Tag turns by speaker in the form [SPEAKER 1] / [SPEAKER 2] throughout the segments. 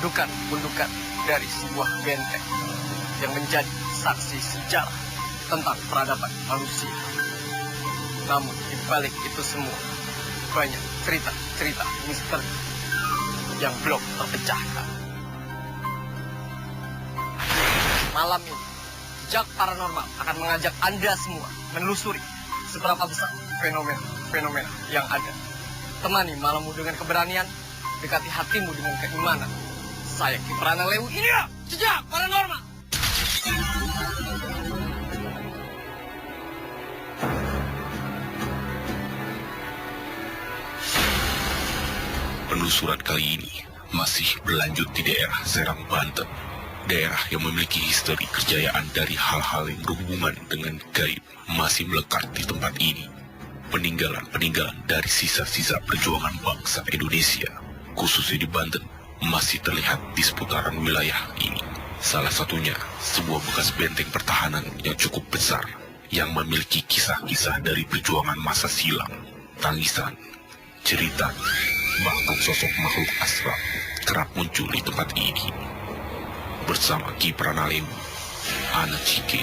[SPEAKER 1] gundukan dari sebuah benteng yang menjadi saksi sejarah tentang peradaban manusia. Namun di balik itu semua banyak cerita-cerita misteri yang belum terpecahkan. Malam ini, Jak Paranormal akan mengajak Anda semua menelusuri seberapa besar fenomena yang ada. Temani malammu dengan keberanian, dekati hatimu dengan keimanan. Saya Kiprana Lewu, ini ya Jejak Paranormal.
[SPEAKER 2] Penelusuran kali ini masih berlanjut di daerah Serang, Banten. Daerah yang memiliki histori kejayaan dari hal-hal yang berhubungan dengan gaib masih melekat di tempat ini. Peninggalan-peninggalan dari sisa-sisa perjuangan bangsa Indonesia, khususnya di Banten, masih terlihat di seputaran wilayah ini. Salah satunya, sebuah bekas benteng pertahanan yang cukup besar, yang memiliki kisah-kisah dari perjuangan masa silam, tangisan, cerita, bahkan sosok makhluk astral kerap muncul di tempat ini. Bersama Kiprana Lewu, Ana Cike,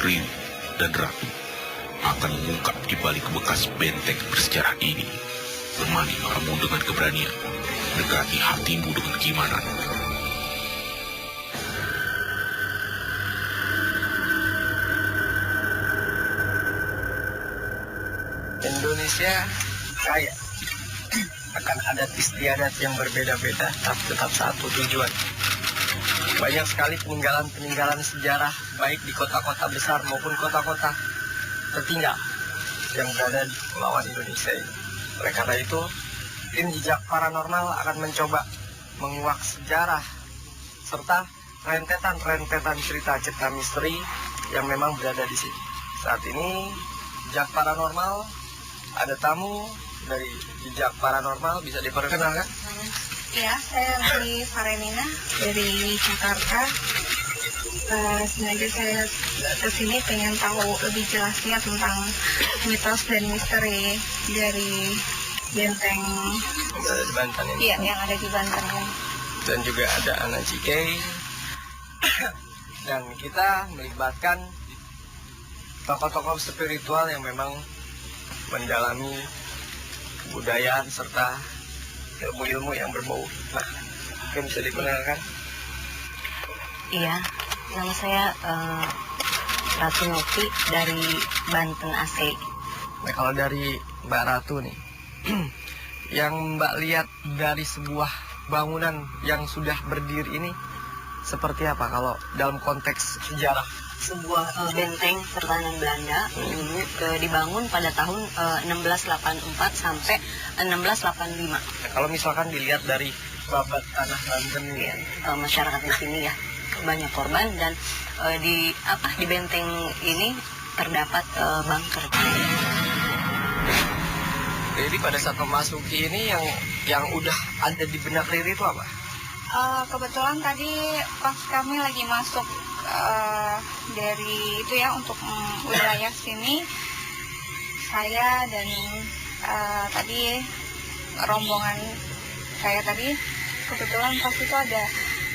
[SPEAKER 2] Riwi, dan Ratu akan mengungkap di balik bekas benteng bersejarah ini. Temani malammu dengan keberanian, dekati hatimu dengan keimanan.
[SPEAKER 1] Indonesia kaya akan adat istiadat yang berbeda-beda, tapi tetap satu tujuan. Banyak sekali peninggalan-peninggalan sejarah, baik di kota-kota besar maupun kota-kota tertinggal yang berada di Kepulauan Indonesia ini. Oleh karena itu, tim Jejak Paranormal akan mencoba menguak sejarah serta rentetan-rentetan cerita-cerita misteri yang memang berada di sini. Saat ini, Jejak Paranormal ada tamu dari Jejak Paranormal, bisa diperkenalkan?
[SPEAKER 3] Ya, saya dari Farenina dari Jakarta. Sengaja saya kesini pengen tahu lebih jelasnya tentang mitos dan misteri dari benteng
[SPEAKER 1] Di Banten ini.
[SPEAKER 3] Iya, yang ada di Banten ini.
[SPEAKER 1] Dan juga ada Ana Cike. Dan kita melibatkan tokoh-tokoh spiritual yang memang mendalami kebudayaan serta ilmu-ilmu yang berbau. Nah, mungkin bisa dikenalkan?
[SPEAKER 4] Iya, nama saya Ratu Novi dari Banten AC.
[SPEAKER 1] Nah, kalau dari Mbak Ratu nih, yang Mbak lihat dari sebuah bangunan yang sudah berdiri ini seperti apa kalau dalam konteks sejarah?
[SPEAKER 4] Sebuah benteng pertahanan Belanda dulu dibangun pada tahun 1684 sampai 1685.
[SPEAKER 1] Nah, kalau misalkan dilihat dari babat tanah Banten
[SPEAKER 4] Ya, masyarakat di sini ya banyak korban dan di benteng ini terdapat bunker.
[SPEAKER 1] Jadi pada saat memasuki ini yang udah ada di benak Riri itu apa?
[SPEAKER 3] Kebetulan tadi pas kami lagi masuk dari itu ya untuk wilayah sini, saya dan tadi rombongan saya tadi kebetulan pas itu ada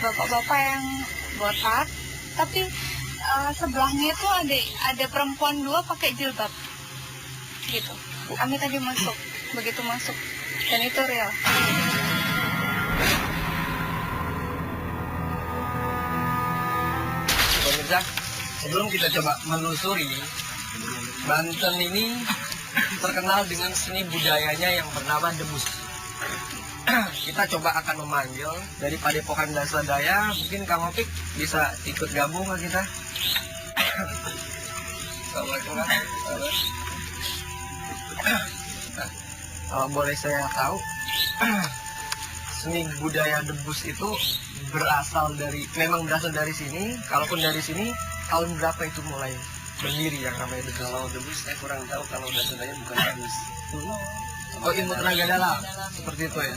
[SPEAKER 3] bapak-bapak yang botak, tapi sebelahnya itu ada perempuan dua pakai jilbab gitu. Kami tadi masuk, begitu masuk dan itu real.
[SPEAKER 1] Pemirsa, sebelum kita coba menelusuri, Banten ini terkenal dengan seni budayanya yang bernama debus. Kita coba akan memanggil dari Padepokan Dasadaya, mungkin Kang Opik bisa ikut gabung ke kita. Assalamualaikum. Nah, kalau boleh saya tahu, seni budaya debus itu memang berasal dari sini. Kalaupun dari sini, tahun berapa itu mulai berdiri yang namanya debus?
[SPEAKER 5] Kalau debus saya kurang tahu, kalau Dasadaya bukan debus.
[SPEAKER 1] Oh, ilmu tenaga dalam seperti itu ya.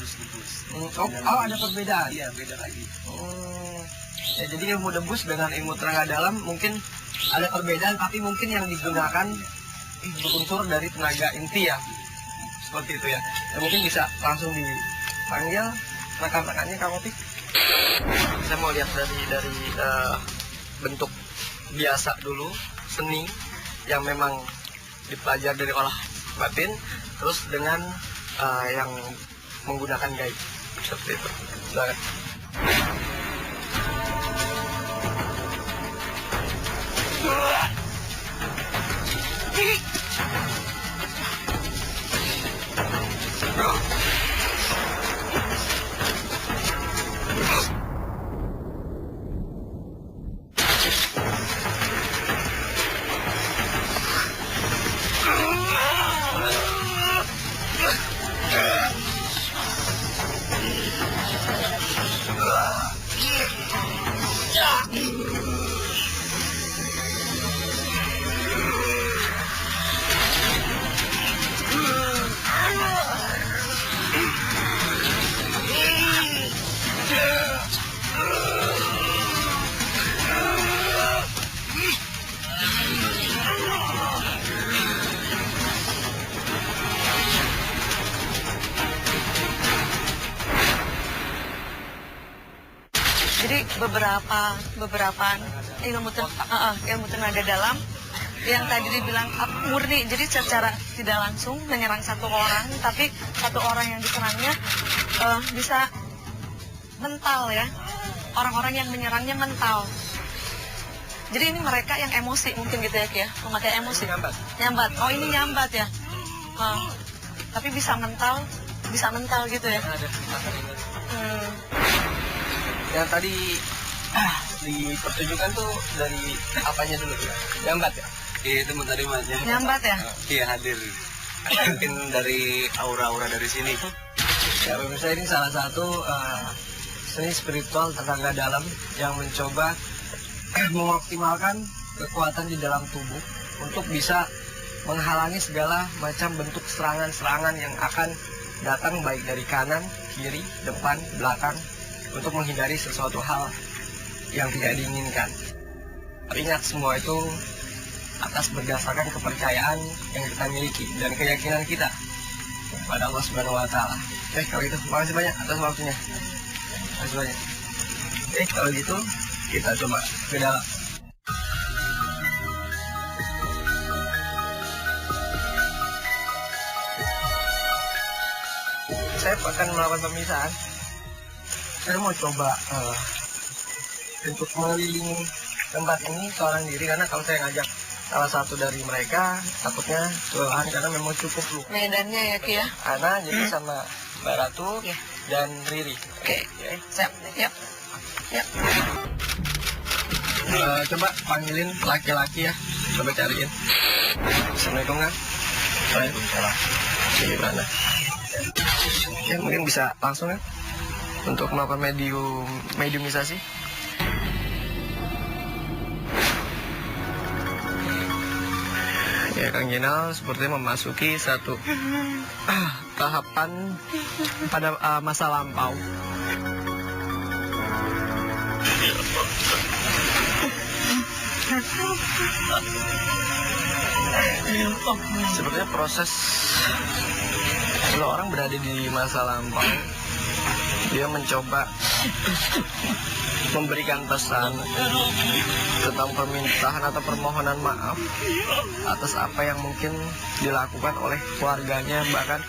[SPEAKER 1] Oh, ada perbedaan.
[SPEAKER 5] Iya, beda lagi.
[SPEAKER 1] Ya, jadi ilmu debus dengan ilmu tenaga dalam mungkin ada perbedaan, tapi mungkin yang digunakan berunsur dari tenaga inti ya. Seperti itu ya. Ya mungkin bisa langsung dipanggil rekan-rekannya Kang Opik. Saya mau lihat dari bentuk biasa dulu, seni yang memang dipelajari dari olah batin, terus dengan yang menggunakan gaib seperti itu. Silakan.
[SPEAKER 4] Jadi beberapa ilmu tenaga dalam yang tadi dibilang murni, jadi secara tidak langsung menyerang satu orang, tapi satu orang yang diserangnya bisa mental ya. Orang-orang yang menyerangnya mental. Jadi ini mereka yang emosi mungkin gitu ya Ki ya, memakai emosi. Nyambat. Oh ini nyambat ya. Tapi bisa mental gitu ya.
[SPEAKER 1] Yang tadi dipertunjukkan tuh dari apanya dulu ya? Nyambat ya?
[SPEAKER 5] Iya, itu tadi Mas.
[SPEAKER 4] Nyambat ya?
[SPEAKER 5] Iya, hadir. Mungkin dari aura-aura dari sini.
[SPEAKER 1] Ya, pemirsa, ini salah satu seni spiritual tenaga dalam yang mencoba mengoptimalkan kekuatan di dalam tubuh untuk bisa menghalangi segala macam bentuk serangan-serangan yang akan datang baik dari kanan, kiri, depan, belakang, untuk menghindari sesuatu hal yang tidak diinginkan. Ingat, semua itu atas berdasarkan kepercayaan yang kita miliki dan keyakinan kita pada Allah Subhanahu wa Ta'ala. Kalau gitu, makasih banyak atas waktunya. Makasih banyak. Kalau gitu, kita coba ke dalam. Saya akan melakukan pemisahan. Saya mau coba untuk mengelilingi tempat ini seorang diri, karena kalau saya ngajak salah satu dari mereka takutnya kelelahan karena memang cukup lu.
[SPEAKER 4] Medannya ya Ki ya.
[SPEAKER 1] Ana jadi sama Mbak Ratu dan Riri.
[SPEAKER 4] Oke. Siap. Yap.
[SPEAKER 1] Coba panggilin laki-laki ya. Coba cariin. Assalamualaikum kan? Waalaikumsalam. Sini mana? Ya mungkin bisa langsung ya untuk melakukan mediumisasi. Ya, Kang Jenal sepertinya memasuki satu tahapan pada masa lampau. Sepertinya proses kalau orang berada di masa lampau, dia mencoba memberikan pesan tentang permintaan atau permohonan maaf atas apa yang mungkin dilakukan oleh keluarganya, bahkan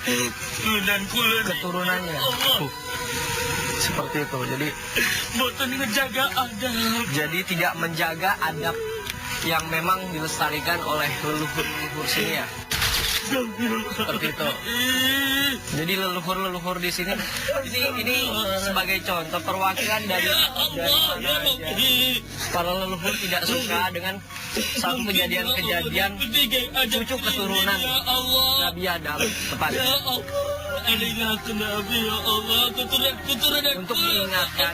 [SPEAKER 1] keturunannya. Seperti itu. Jadi tidak menjaga adab yang memang dilestarikan oleh leluhur sini ya. Seperti itu. Jadi leluhur di sini ini sebagai contoh perwakilan dari mana aja. Para leluhur tidak suka dengan satu kejadian cucu keturunan Nabi Adam tepatnya. Untuk mengingatkan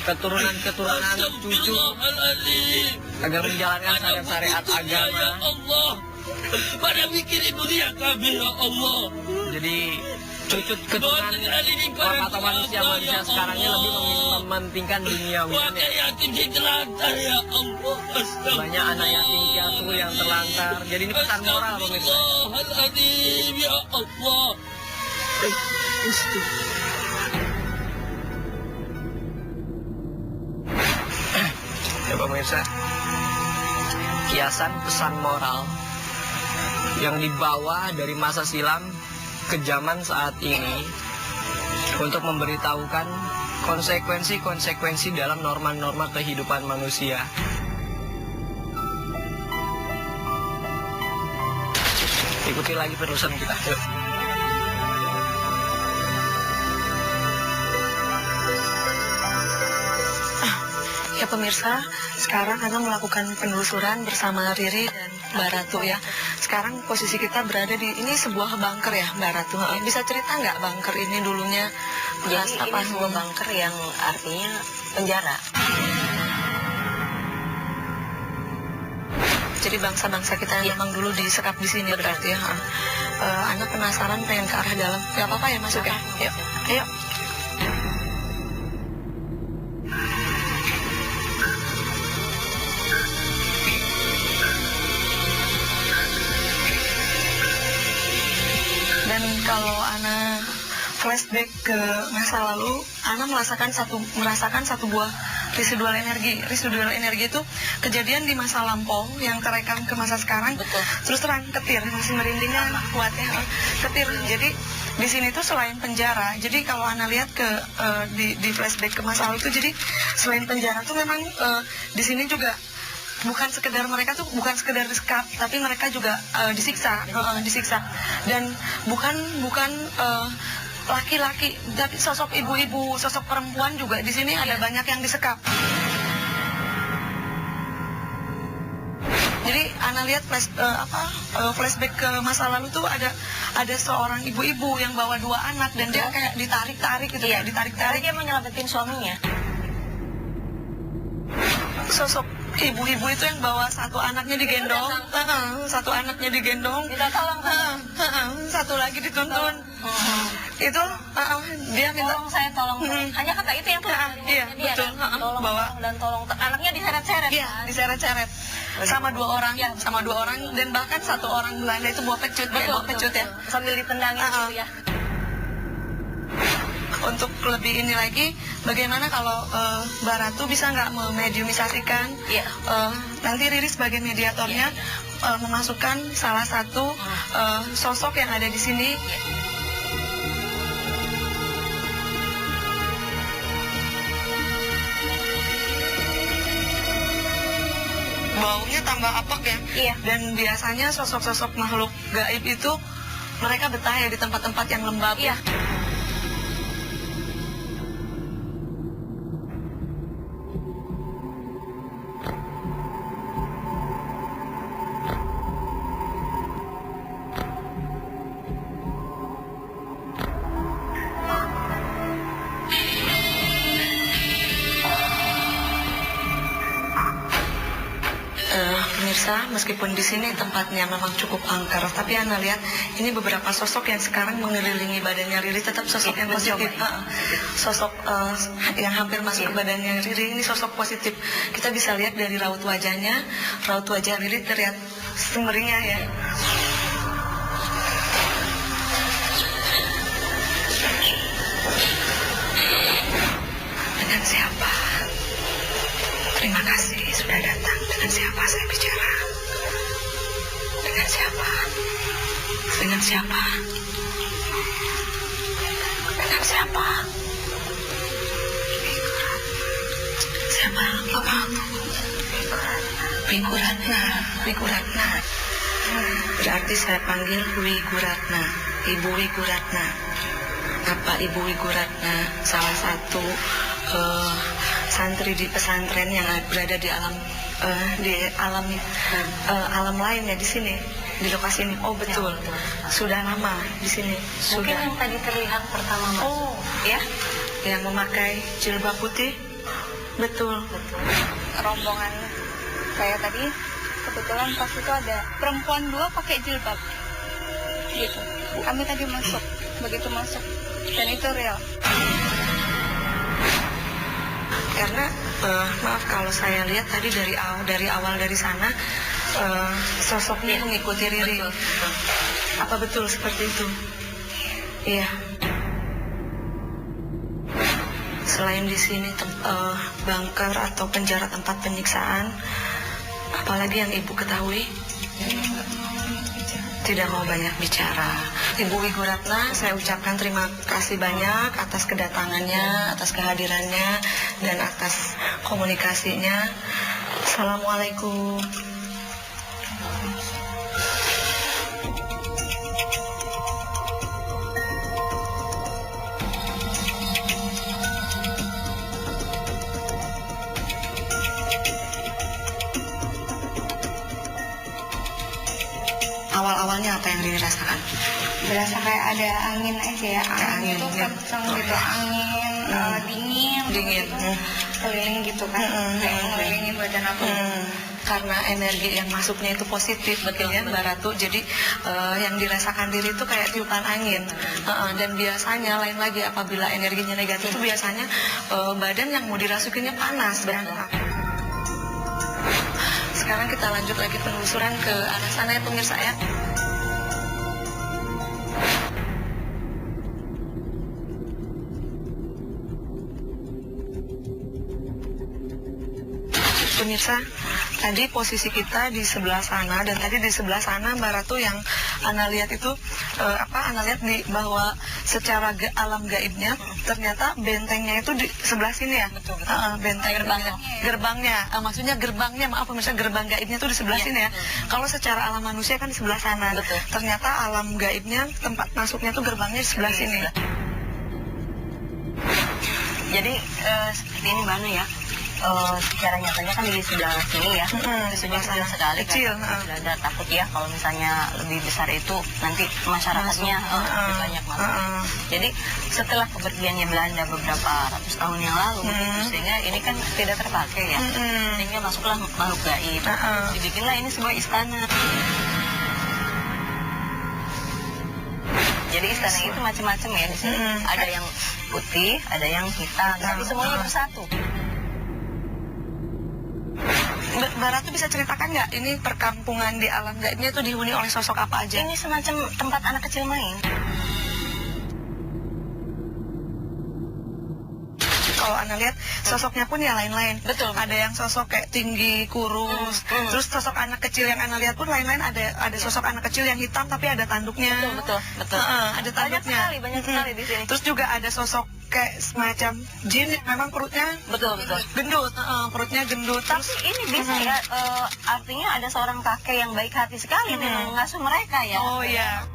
[SPEAKER 1] keturunan cucu agar menjalankan syariat agama.
[SPEAKER 6] Pada mikirin dunia kami ya Allah.
[SPEAKER 1] Jadi cucut keturunan orang atau manusia sekarang ini lebih mementingkan duniawinya.
[SPEAKER 6] Yatim terlantar ya Allah.
[SPEAKER 1] Banyak anak yatim piatu yang terlantar. Jadi ini pesan moral pemirsa.
[SPEAKER 6] Astagfirullahaladzim ya Allah.
[SPEAKER 1] pemirsa, kiasan pesan moral yang dibawa dari masa silam ke zaman saat ini untuk memberitahukan konsekuensi-konsekuensi dalam norma-norma kehidupan manusia. Ikuti lagi penerusan kita. Yuk.
[SPEAKER 4] Ya pemirsa, sekarang Ana melakukan penelusuran bersama Riri dan Mbak Ratu ya. Sekarang posisi kita berada di ini sebuah bunker ya Mbak Ratu. Bisa cerita nggak bunker ini dulunya?
[SPEAKER 7] Jadi ini sebuah bunker yang artinya penjara.
[SPEAKER 4] Jadi bangsa-bangsa kita yang memang dulu disekap di sini berarti ya. Ana penasaran pengen ke arah dalam. Gak apa-apa ya masuk ya? Yuk, ayo. Dan kalau Ana flashback ke masa lalu, Ana merasakan satu buah residual energi. Residual energi itu kejadian di masa lampau yang terekam ke masa sekarang.
[SPEAKER 7] Betul.
[SPEAKER 4] Terus terang ketir, masih merindingnya kuat ya. Ketir. Jadi di sini tuh selain penjara, jadi kalau Ana lihat ke di flashback ke masa lalu itu, jadi selain penjara tuh memang di sini juga bukan sekedar mereka tuh bukan sekedar disekap, tapi mereka juga disiksa. Dan bukan laki-laki, tapi sosok ibu-ibu, sosok perempuan juga di sini ada banyak yang disekap. Jadi Ana lihat flashback ke masa lalu tuh ada seorang ibu-ibu yang bawa 2 anak dan dia kayak ditarik-tarik gitu ya, ditarik-tarik.
[SPEAKER 7] Dia menyelamatin suaminya.
[SPEAKER 4] Sosok ibu-ibu itu yang bawa satu anaknya digendong,
[SPEAKER 7] Minta tolong kan?
[SPEAKER 4] satu lagi dituntun. Itu dia minta
[SPEAKER 7] Tolong. Hanya kata itu yang keluar dari
[SPEAKER 4] iya,
[SPEAKER 7] mulutnya dia,
[SPEAKER 4] betul.
[SPEAKER 7] kan? Tolong dan tolong. Anaknya diseret-seret.
[SPEAKER 4] Iya,
[SPEAKER 7] kan?
[SPEAKER 4] diseret-seret sama 2 orang, dan bahkan 1 orang Belanda itu bawa pecut, ya.
[SPEAKER 7] Sambil ditendangin gitu ya.
[SPEAKER 4] Untuk lebih ini lagi, bagaimana kalau Mbak Ratu bisa nggak memediumisasikan?
[SPEAKER 7] Iya.
[SPEAKER 4] Nanti Riri sebagai mediatornya memasukkan salah satu sosok yang ada di sini. Baunya tambah apek ya.
[SPEAKER 7] Iya.
[SPEAKER 4] Dan biasanya sosok-sosok makhluk gaib itu mereka betah ya di tempat-tempat yang lembab.
[SPEAKER 7] Iya.
[SPEAKER 4] Pemirsa, meskipun di sini tempatnya memang cukup angker, tapi Anda lihat ini beberapa sosok yang sekarang mengelilingi badannya Riri, tetap sosok yang positif. Sosok yang hampir masuk ke badannya Riri ini sosok positif. Kita bisa lihat dari raut wajahnya, raut wajah Riri terlihat semerinya ya. Dengan siapa? Terima kasih sudah datang. Dengan siapa saya bicara? Dengan siapa? Dengan siapa? Dengan siapa? Siapa? Apa? Wiguratna. Wiguratna. Berarti saya panggil Wiguratna. Ibu Wiguratna. Apa Ibu Wiguratna salah satu santri di pesantren yang berada di alam lain ya, di sini, di lokasi ini? Oh betul, sudah lama di sini.
[SPEAKER 7] Mungkin yang tadi terlihat pertama masuk.
[SPEAKER 4] Oh ya, yang memakai jilbab putih. Betul.
[SPEAKER 3] Rombongan saya tadi kebetulan pas itu ada perempuan 2 pakai jilbab gitu. Kami tadi masuk, begitu masuk, dan itu real.
[SPEAKER 4] Karena maaf kalau saya lihat tadi dari awal dari sana sosoknya mengikuti Riri. Apa betul seperti itu? Iya. selain di sini bunker atau penjara tempat penyiksaan, apalagi yang Ibu ketahui? Tidak mau banyak bicara. Ibu Wiku Ratna, saya ucapkan terima kasih banyak atas kedatangannya, atas kehadirannya, dan atas komunikasinya. Assalamualaikum. Awal-awalnya apa yang dirasakan?
[SPEAKER 3] Berasa kayak ada angin aja ya, angin itu kenceng gitu, angin dingin gitu, keliling gitu kan, kayak ngelilingin badan aku.
[SPEAKER 4] Karena energi yang masuknya itu positif, betul ya Mbak Ratu. Jadi yang dirasakan diri itu kayak tiupan angin. Dan biasanya lain lagi apabila energinya negatif itu biasanya badan yang mau dirasukinnya panas. Sekarang kita lanjut lagi penelusuran ke arah sana ya pemirsa ya. Pemirsa, tadi posisi kita di sebelah sana, dan tadi di sebelah sana Mbak Ratu yang Ana lihat itu Ana lihat di bahwa secara alam gaibnya ternyata bentengnya itu di sebelah sini ya.
[SPEAKER 7] Betul.
[SPEAKER 4] Benteng gerbangnya, maksudnya gerbangnya, maaf pemirsa, gerbang gaibnya itu di sebelah sini ya. Kalau secara alam manusia kan di sebelah sana.
[SPEAKER 7] Betul.
[SPEAKER 4] Ternyata alam gaibnya tempat masuknya itu gerbangnya di sebelah sini.
[SPEAKER 7] Jadi seperti ini Mbak Anu ya. Secara nyatanya kan di sebelah sini ya, itu sudah kecil sekali
[SPEAKER 4] kecil,
[SPEAKER 7] kan. Sudah ada takut ya kalau misalnya lebih besar itu nanti masyarakatnya lebih banyak masuk. Jadi setelah kepergiannya Belanda beberapa ratus tahun yang lalu, sehingga ini kan tidak terpakai ya, sehingga masuklah makhluk gaib. Dibikinlah ini sebuah istana. Jadi istana itu macam-macam ya di sini. Ada yang putih, ada yang hitam, tapi semuanya bersatu.
[SPEAKER 4] Mbak Ratu bisa ceritakan nggak ini perkampungan di alam gaibnya itu dihuni oleh sosok apa aja?
[SPEAKER 7] Ini semacam tempat anak kecil main.
[SPEAKER 4] Kalau Anda lihat sosoknya pun ya lain-lain.
[SPEAKER 7] Betul.
[SPEAKER 4] Ada yang sosok kayak tinggi, kurus. Terus sosok anak kecil yang Anda lihat pun lain-lain. Ada sosok anak kecil yang hitam tapi ada tanduknya.
[SPEAKER 7] Betul.
[SPEAKER 4] Ada tanduknya.
[SPEAKER 7] Banyak sekali di sini.
[SPEAKER 4] Terus juga ada sosok kayak semacam jin yang memang perutnya
[SPEAKER 7] Betul.
[SPEAKER 4] gendut. Perutnya gendut.
[SPEAKER 7] Tapi ini bisa ya, artinya ada seorang kakek yang baik hati sekali memang mengasuh mereka ya.
[SPEAKER 4] Oh iya.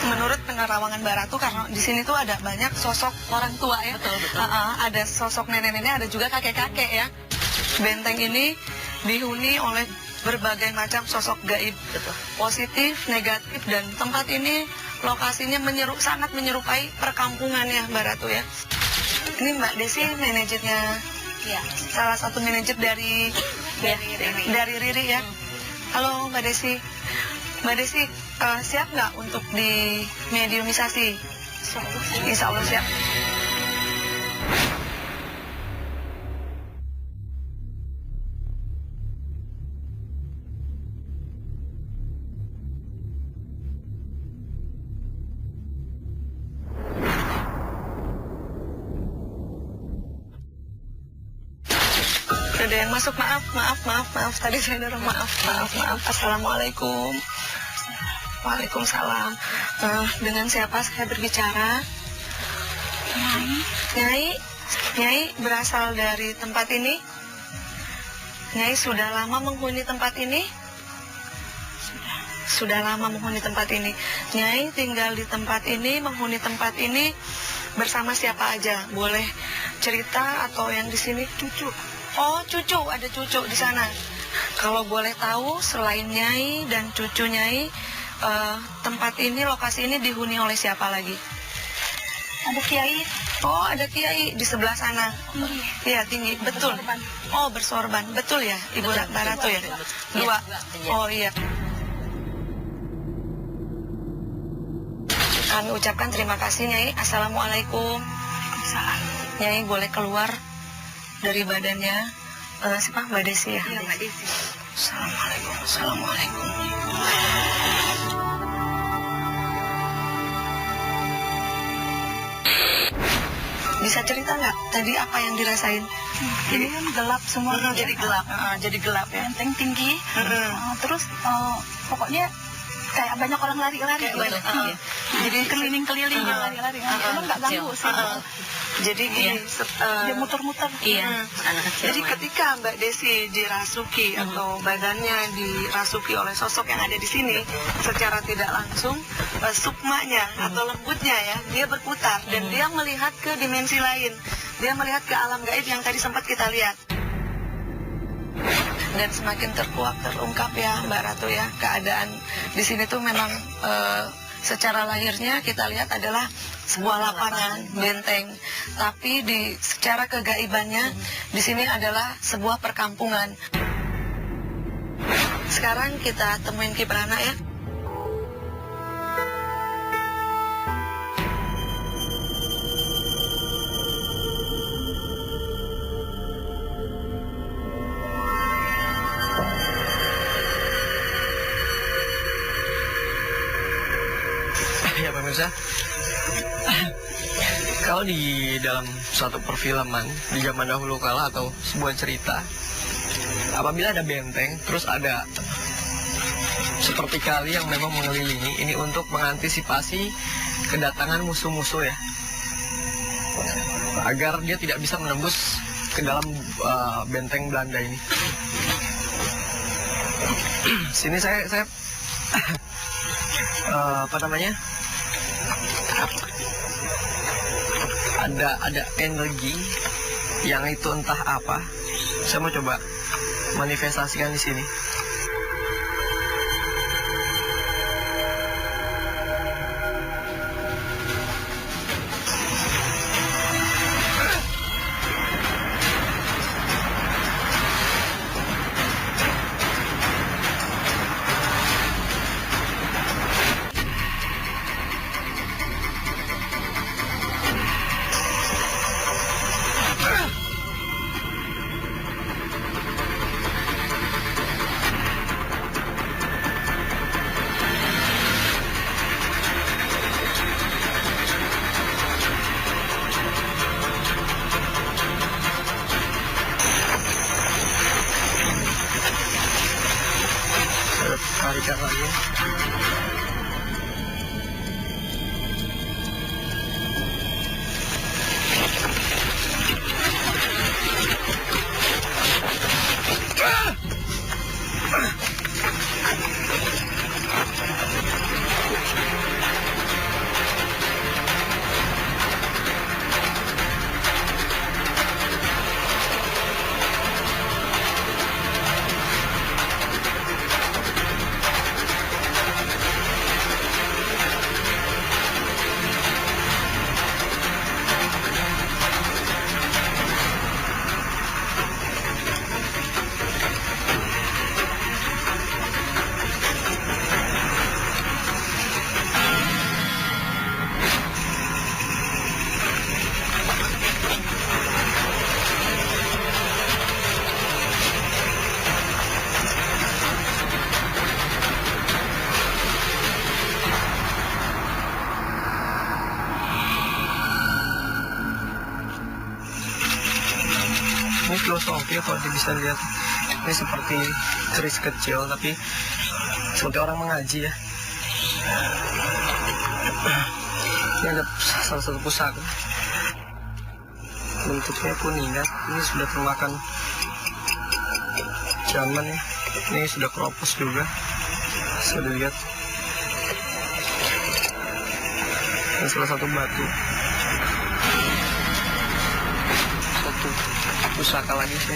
[SPEAKER 4] Menurut penerawangan Mbak Ratu, karena di sini tuh ada banyak sosok orang tua ya.
[SPEAKER 7] Betul.
[SPEAKER 4] Ada sosok nenek-nenek, ada juga kakek-kakek ya. Benteng ini dihuni oleh berbagai macam sosok gaib, positif, negatif, dan tempat ini lokasinya sangat menyerupai perkampungan ya Mbak Ratu ya. Ini Mbak Desi manajernya,
[SPEAKER 7] Iya.
[SPEAKER 4] salah satu manajer dari Riri ya. Halo Mbak Desi. Mbak Desi, siap nggak untuk di mediumisasi? Insya Allah siap. Ada yang masuk, maaf. Tadi saya dorong, maaf. Assalamualaikum. Waalaikumsalam. Dengan siapa saya berbicara? Nyai berasal dari tempat ini? Nyai sudah lama menghuni tempat ini? Sudah lama menghuni tempat ini. Nyai tinggal di tempat ini, menghuni tempat ini bersama siapa aja? Boleh cerita atau yang di sini cucu? Oh, cucu, ada cucu di sana. Kalau boleh tahu, selain Nyai dan cucu Nyai, tempat ini, lokasi ini dihuni oleh siapa lagi?
[SPEAKER 3] Ada kiai.
[SPEAKER 4] Oh, ada kiai di sebelah sana. Iya, tinggi, betul. Oh, bersorban, betul ya, Ibu Ratu ya? Dua. Oh iya. Kami ucapkan terima kasih Nyai. Assalamualaikum. Nyai boleh keluar dari badannya. Siapa? Mbak Desi ya?
[SPEAKER 7] Iya, Mbak Desi.
[SPEAKER 1] Assalamualaikum. Assalamualaikum.
[SPEAKER 4] Bisa cerita nggak tadi apa yang dirasain?
[SPEAKER 8] Ini kan gelap semua.
[SPEAKER 4] Jadi gelap, jadi gelap ya.
[SPEAKER 8] Benteng tinggi. Terus pokoknya kayak banyak orang lari-lari.
[SPEAKER 4] Kayak banyak,
[SPEAKER 8] Jadi keliling-keliling lari-lari. Emang nggak ganggu sih.
[SPEAKER 4] Jadi gini,
[SPEAKER 8] Dia muter-muter.
[SPEAKER 7] Iya, anak kecil.
[SPEAKER 4] jadi
[SPEAKER 7] main.
[SPEAKER 4] ketika Mbak Desi dirasuki atau badannya dirasuki oleh sosok yang ada di sini, secara tidak langsung sukmanya atau lembutnya ya, dia berputar dan dia melihat ke dimensi lain. Dia melihat ke alam gaib yang tadi sempat kita lihat. Dan semakin terkuak, terungkap ya Mbak Ratu ya, keadaan di sini tuh memang secara lahirnya kita lihat adalah sebuah lapangan benteng, tapi secara kegaibannya di sini adalah sebuah perkampungan. Sekarang kita temuin Kiprana ya.
[SPEAKER 1] Ya pemirsa, kalau di dalam suatu perfilman di zaman dahulu kala atau sebuah cerita, apabila ada benteng, terus ada seperti kali yang memang mengelilingi, ini untuk mengantisipasi kedatangan musuh-musuh ya, agar dia tidak bisa menembus ke dalam benteng Belanda ini. Sini saya apa namanya? Ada energi yang itu entah apa. Saya mau coba manifestasikan di sini. Tarikan lagi. Ini filosofi kalau bisa lihat, ini seperti keris kecil tapi seperti orang mengaji ya. Ini ada salah satu pusaka, bentuknya kuningan. Ini sudah termakan zaman ya. Ini sudah keropos juga, bisa dilihat. Ini salah satu batu, satu pusaka lagi sih.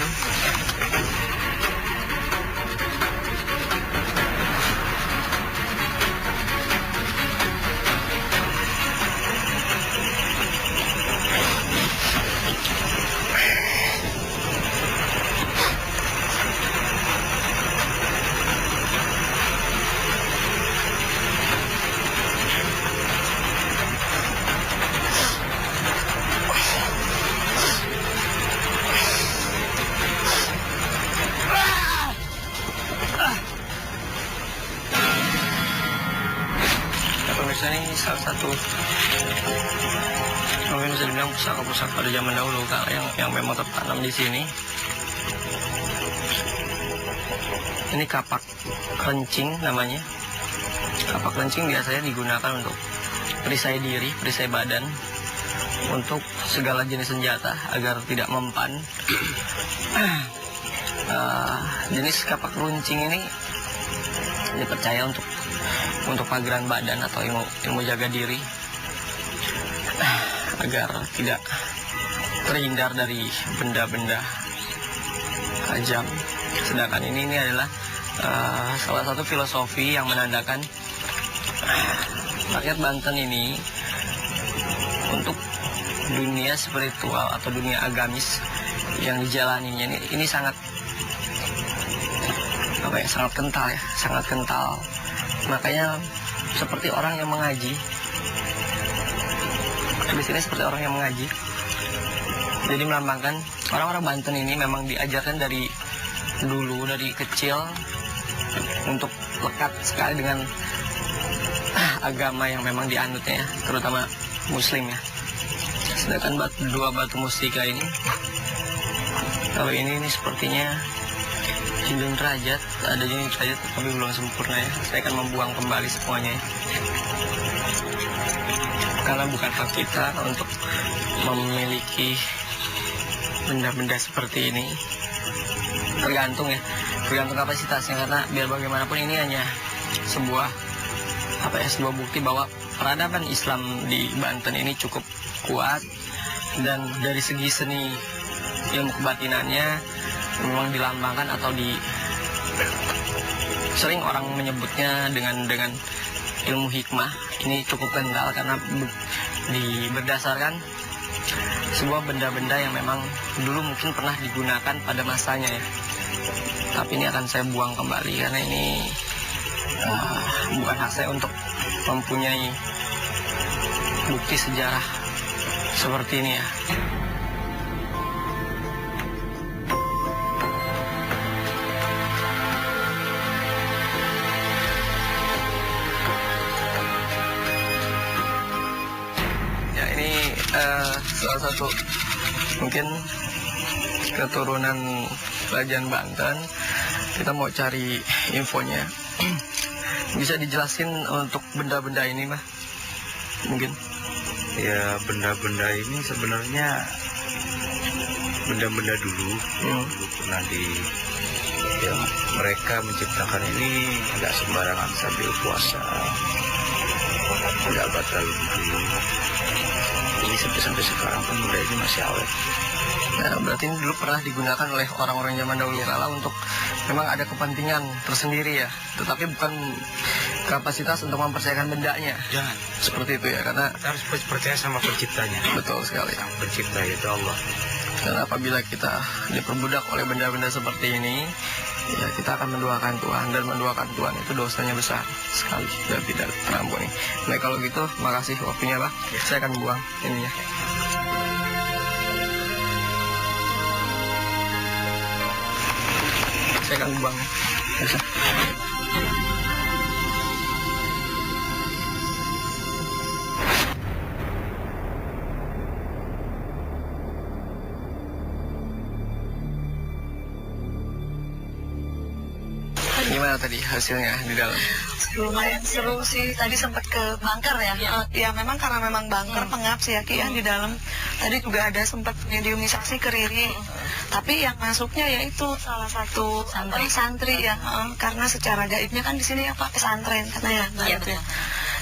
[SPEAKER 1] itu mungkin bisa dibilang pusaka-pusaka pada zaman dahulu Kak, yang memang tertanam di sini. Ini kapak kencing namanya. Kapak kencing biasanya digunakan untuk perisai diri, perisai badan, untuk segala jenis senjata agar tidak mempan. Jenis kapak runcing ini dipercaya untuk pageran badan atau ilmu jaga diri, agar tidak terhindar dari benda-benda tajam. Sedangkan ini adalah salah satu filosofi yang menandakan rakyat Banten ini untuk dunia spiritual atau dunia agamis yang dijalaninya ini sangat sangat kental ya, sangat kental. Makanya seperti orang yang mengaji. Di sini seperti orang yang mengaji. Jadi melambangkan orang-orang Banten ini memang diajarkan dari dulu, dari kecil, untuk lekat sekali dengan agama yang memang dianutnya, terutama Muslim ya. Sedangkan dua batu mustika ini, kalau ini sepertinya cincin derajat, ada cincin derajat tapi belum sempurna ya. Saya akan membuang kembali semuanya ya. Karena bukan hak kita untuk memiliki benda-benda seperti ini. Tergantung kapasitasnya, karena biar bagaimanapun ini hanya sebuah bukti bahwa peradaban Islam di Banten ini cukup kuat, dan dari segi seni ilmu kebatinannya memang dilambangkan atau sering orang menyebutnya dengan ilmu hikmah. Ini cukup kental karena berdasarkan sebuah benda-benda yang memang dulu mungkin pernah digunakan pada masanya ya. Tapi ini akan saya buang kembali karena ini bukan hak saya untuk mempunyai bukti sejarah seperti ini ya. Ya ini salah satu mungkin keturunan kerajaan Banten. Kita mau cari infonya. Bisa dijelasin untuk benda-benda ini, Mbah? Mungkin?
[SPEAKER 5] Ya, benda-benda ini sebenarnya benda-benda dulu. Dulu pernah yang mereka menciptakan ini nggak sembarangan sambil puasa, nggak batal dulu. Ini sampai sekarang pun benda ini masih awet.
[SPEAKER 1] Nah, berarti ini dulu pernah digunakan oleh orang-orang zaman dahulu kala untuk memang ada kepentingan tersendiri ya, tetapi bukan kapasitas untuk mempercayakan bendanya.
[SPEAKER 5] Jangan
[SPEAKER 1] seperti itu ya, karena
[SPEAKER 5] kita harus percaya sama penciptanya.
[SPEAKER 1] Betul sekali.
[SPEAKER 5] Yang pencipta yaitu Allah.
[SPEAKER 1] Karena apabila kita diperbudak oleh benda-benda seperti ini, ya kita akan mendoakan Tuhan, dan mendoakan Tuhan itu dosanya besar sekali dan tidak terampuni. Nah kalau gitu, makasih waktunya Pak. Saya akan buang ininya. Saya akan buang. Bisa. Gimana tadi hasilnya di dalam?
[SPEAKER 4] Lumayan seru sih, tadi sempat ke bunker ya. Ya memang karena memang bunker pengap sih ya Ki ya di dalam. Tadi juga ada sempat mediumisasi ke Riri. Tapi yang masuknya yaitu salah satu santri ya. Karena secara gaibnya kan di sini ya Pak pesantren katanya.
[SPEAKER 7] Iya betul.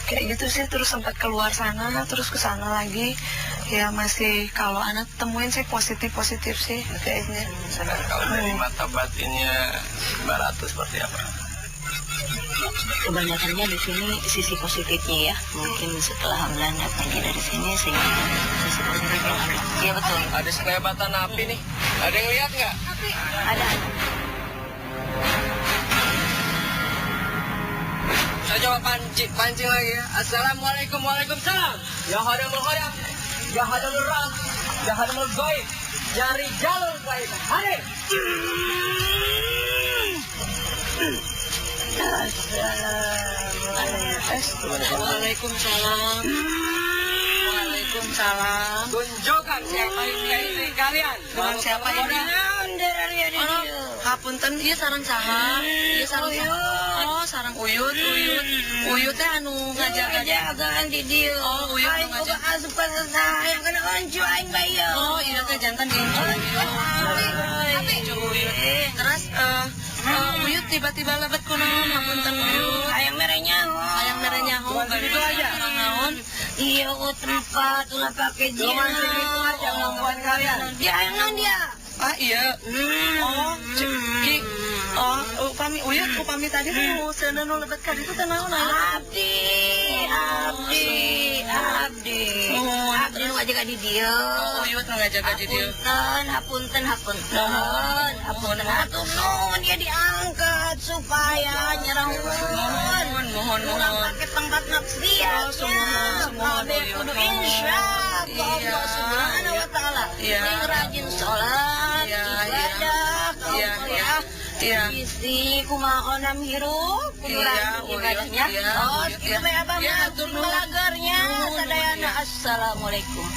[SPEAKER 4] Kayak gitu sih, terus sempat keluar sana, terus ke sana lagi. Ya masih kalau anak temuin sih positif sih gaibnya.
[SPEAKER 1] Kalau dari mata batinnya Mbak Ratu seperti apa?
[SPEAKER 7] Kebanyakannya di sini sisi positifnya ya. Mungkin setelah Belanda pergi dari sini sehingga sisi positifnya ada. Iya betul.
[SPEAKER 1] Ada selebatan api nih. Ada yang lihat nggak?
[SPEAKER 7] Ada.
[SPEAKER 1] Saya coba pancing lagi ya. Assalamualaikum, waalaikumsalam. Ya hadamul hadam, ya hadamul ras, ya hadamul gaib, ya rijalul gaib. Hadir. Assalamualaikum.
[SPEAKER 4] Waalaikumsalam. Waalaikumsalam.
[SPEAKER 1] Tunjukkan siapa ini kalian.
[SPEAKER 4] Dengan siapa ini? Oh, hapunten ieu sareng saha? Ieu sareng saha? Oh, sareng Uyut. Uyut teh anu ngajagaan di dieu. Oh, Uyut nu ngajaga.
[SPEAKER 7] Yang kena oncu aing bayo.
[SPEAKER 4] Oh, iya teh jantan gincu. Terus Uyut tiba-tiba lebet kunaon hapunten Uyut.
[SPEAKER 7] Ayang merahnya.
[SPEAKER 4] Ayang merah nyaho. Bari itu aja. Naon?
[SPEAKER 7] Iya, tempat ulah pakai dia.
[SPEAKER 1] Itu aja kemampuan kalian.
[SPEAKER 7] Dia ayang naon dia?
[SPEAKER 4] Ah iya. Oh, Ki. Oh, upami Uyut, upami tadi tuh seuneu nu lebet ka ditu teh naon aya?
[SPEAKER 7] Abdi nu ngajaga di dieu.
[SPEAKER 4] Oh, Uyut nu ngajaga di dieu.
[SPEAKER 7] Hapunten. Atuh nuhun dia diangkat supaya nyerang
[SPEAKER 4] Mohon.
[SPEAKER 7] pakai tempat nafsiat.
[SPEAKER 4] Semohon
[SPEAKER 7] Kudu insya Allah subhanahu wa ta'ala. Yang rajin sholat, ibadah,
[SPEAKER 4] Iya.
[SPEAKER 7] isi kumaha onam hirup, kudu rajin ibadahnya. Oh, kita bae abah melagarnya. Sadayana assalamualaikum.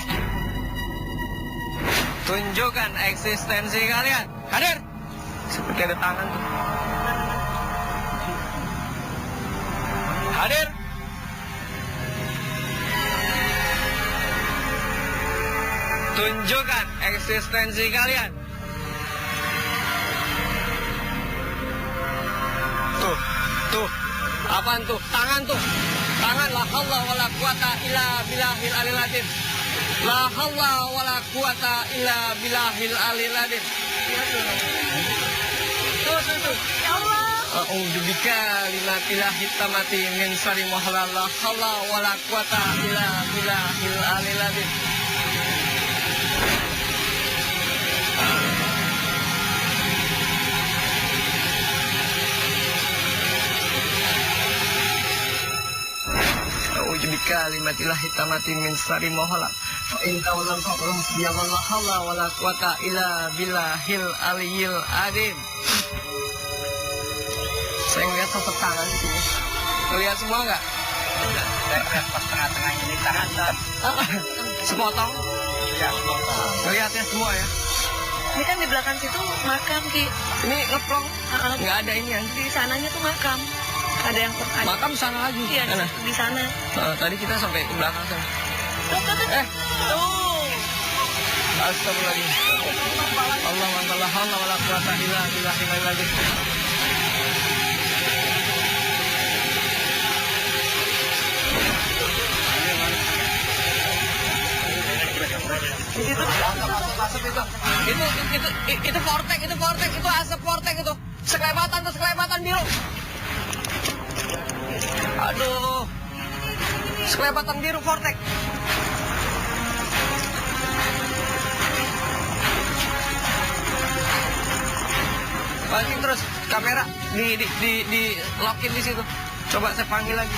[SPEAKER 1] Tunjukkan eksistensi kalian. Hadir. Seperti ada tangan tuh. Hadir. Tunjukkan eksistensi kalian. Tuh. Apaan tuh? Tangan tuh. Tangan. La haula wala quwata illa billahil aliyil azim. La haula wala quwata illa billahil aliyil azim. Tuh. Ya Allah. A'udzu bikalimatillahi tammati min syarri ma khalaq. La haula wala quwata illa billahil aliyil azim. A'udzu bikalimatillahi tammati min syarri ma khalaq. Fa in tawallaw faqul hasbiyallahu la haula wala quwata illa billahil aliyil azim. Saya ngeliat sosok tangan di sini. Lihat semua nggak? Enggak. Saya lihat pas tengah-tengah ini tangan. Sepotong? Ya, sepotong. Ngeliatnya semua ya?
[SPEAKER 4] Ini kan di belakang situ makam, Ki.
[SPEAKER 1] Ini ngeplong. Nggak ada ini ya?
[SPEAKER 4] Di sananya tuh makam. Ada yang
[SPEAKER 1] Makam sana lagi.
[SPEAKER 4] Iya,
[SPEAKER 1] Mana?
[SPEAKER 4] di sana.
[SPEAKER 1] Tadi kita sampai ke belakang sana.
[SPEAKER 4] Tuh.
[SPEAKER 1] Astagfirullahaladzim. Allahumma la haula wala quwata illa billahil azim. Itu vortex, itu asap vortex itu. Sekelebatan biru. Aduh. Sekelebatan biru vortex. Balikin terus kamera di lockin di situ. Coba saya panggil lagi.